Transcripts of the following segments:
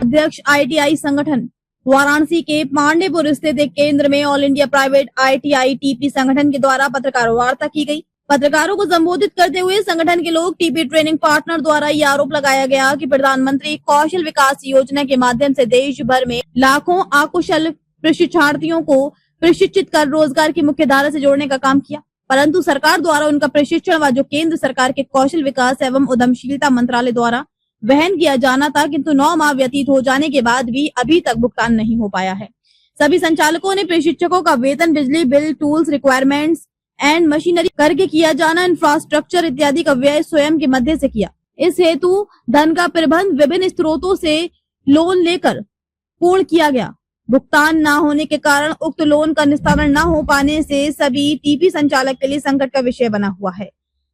अध्यक्ष ITI संगठन वाराणसी के पांडेपुर स्थित एक केंद्र में all India private ITI TP संगठन के द्वारा पत्रकार वार्ता की गई। पत्रकारों को संबोधित करते हुए संगठन के लोग टीपी ट्रेनिंग पार्टनर द्वारा ये आरोप लगाया गया कि प्रधानमंत्री कौशल विकास योजना के माध्यम से देश भर में लाखों अकुशल प्रशिक्षणार्थियों को प्रशिक्षित कर रोजगार की मुख्य धारा से जोड़ने का काम किया, परंतु सरकार द्वारा उनका प्रशिक्षण व जो केंद्र सरकार के कौशल विकास एवं उद्यमशीलता मंत्रालय द्वारा वहन किया जाना था, किंतु 9 माह व्यतीत हो जाने के बाद भी अभी तक भुगतान नहीं हो पाया है। सभी संचालकों ने प्रशिक्षकों का वेतन, बिजली bill, tools, requirements and machinery करके किया जाना, इंफ्रास्ट्रक्चर इत्यादि का व्यय स्वयं के मध्य से किया। इस हेतु धन का प्रबंध विभिन्न स्रोतों से लोन लेकर पूर्ण किया गया। भुगतान न होने के कारण उक्त लोन का निस्तारण न हो पाने से सभी टीपी संचालक के लिए संकट का विषय बना हुआ है।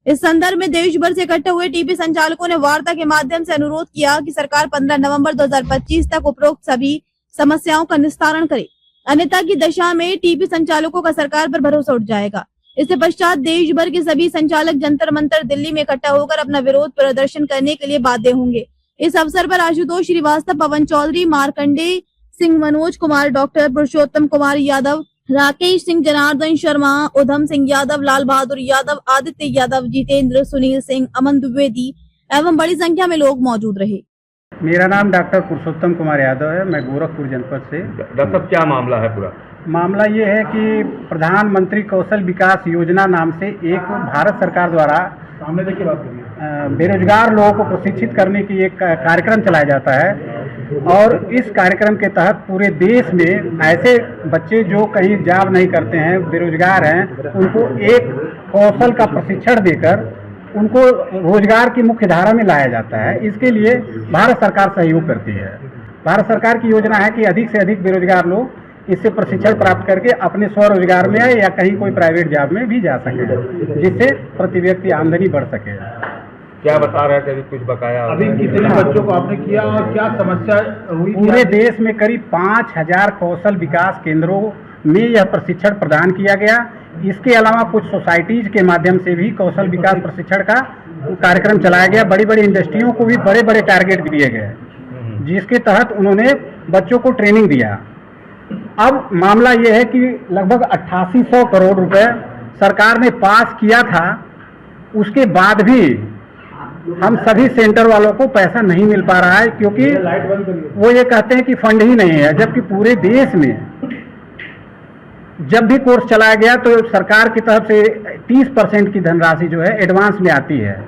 इस संदर्भ में देश भर से इकट्ठे हुए टीपी संचालकों ने वार्ता के माध्यम से अनुरोध किया कि सरकार 15 नवंबर 2025 तक उपरोक्त सभी समस्याओं का निस्तारण करे, अन्यथा की दशा में टीपी संचालकों का सरकार पर भरोसा उठ जाएगा। इसके पश्चात देश भर के सभी संचालक जंतर मंतर दिल्ली में इकट्ठा होकर अपना विरोध प्रदर्शन करने के लिए बाध्य होंगे। इस अवसर पर आशुतोष श्रीवास्तव, पवन चौधरी, मार्कंडे सिंह, मनोज कुमार, डॉक्टर पुरुषोत्तम कुमार यादव, राकेश सिंह, जनार्दन शर्मा, उधम सिंह यादव, लाल बहादुर यादव, आदित्य यादव, जितेंद्र, सुनील सिंह, अमन द्विवेदी एवं बड़ी संख्या में लोग मौजूद रहे। मेरा नाम डॉक्टर पुरुषोत्तम कुमार यादव है। मैं गोरखपुर जनपद से। डॉक्टर साहब, क्या मामला है पूरा? मामला ये है कि प्रधानमंत्री कौशल विकास योजना नाम से एक भारत सरकार द्वारा बेरोजगार लोगों को प्रशिक्षित करने की एक कार्यक्रम चलाया जाता है, और इस कार्यक्रम के तहत पूरे देश में ऐसे बच्चे जो कहीं जॉब नहीं करते हैं, बेरोजगार हैं, उनको एक कौशल का प्रशिक्षण देकर उनको रोजगार की मुख्य धारा में लाया जाता है। इसके लिए भारत सरकार सहयोग करती है। भारत सरकार की योजना है कि अधिक से अधिक बेरोजगार लोग इससे प्रशिक्षण प्राप्त करके अपने स्वरोजगार में या कहीं कोई प्राइवेट जॉब में भी जा सके, जिससे प्रति व्यक्ति आमदनी बढ़ सके। क्या बता रहे थे, कुछ बकाया? अभी कितने बच्चों को आपने किया और क्या समस्या हुई? पूरे देश में करीब 5000 कौशल विकास केंद्रों में यह प्रशिक्षण प्रदान किया गया। इसके अलावा कुछ सोसाइटीज के माध्यम से भी कौशल विकास प्रशिक्षण का कार्यक्रम चलाया गया। बड़ी बड़ी इंडस्ट्रियों को भी बड़े बड़े टारगेट दिए गए, जिसके तहत उन्होंने बच्चों को ट्रेनिंग दिया। अब मामला यह है कि लगभग 8800 करोड़ रुपए सरकार ने पास किया था, उसके बाद भी हम सभी सेंटर वालों को पैसा नहीं मिल पा रहा है, क्योंकि वो ये कहते हैं कि फंड ही नहीं है। जबकि पूरे देश में जब भी कोर्स चलाया गया तो सरकार की तरफ से 30% की धनराशि जो है एडवांस में आती है।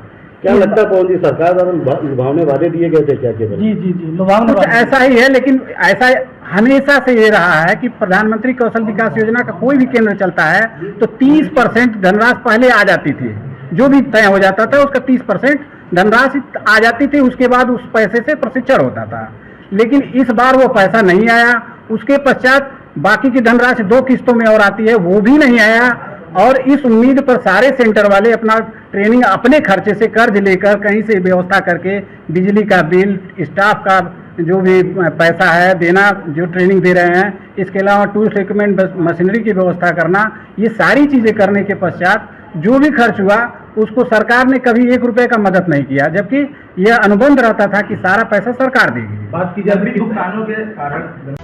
क्या लगता है कौन सी सरकार द्वारा लुभावने वादे दिए गए थे? क्या जी लुभावने ऐसा ही है, लेकिन ऐसा हमेशा से ये रहा है कि प्रधानमंत्री कौशल विकास योजना का कोई भी केंद्र चलता है तो 30% धनराशि पहले आ जाती थी। जो भी तय हो जाता था उसका 30% धनराशि आ जाती थी, उसके बाद उस पैसे से प्रशिक्षण होता था। लेकिन इस बार वो पैसा नहीं आया। उसके पश्चात बाकी की धनराशि 2 किस्तों में और आती है, वो भी नहीं आया। और इस उम्मीद पर सारे सेंटर वाले अपना ट्रेनिंग अपने खर्चे से कर्ज लेकर कहीं से व्यवस्था करके बिजली का बिल, स्टाफ का जो भी पैसा है देना, जो ट्रेनिंग दे रहे हैं, इसके अलावा टूल्स, इक्विपमेंट, मशीनरी की व्यवस्था करना, ये सारी चीज़ें करने के पश्चात जो भी खर्च हुआ उसको सरकार ने कभी 1 रुपये का मदद नहीं किया, जबकि यह अनुबंध रहता था कि सारा पैसा सरकार देगी। बात की जाती है भुगतानों के कारण।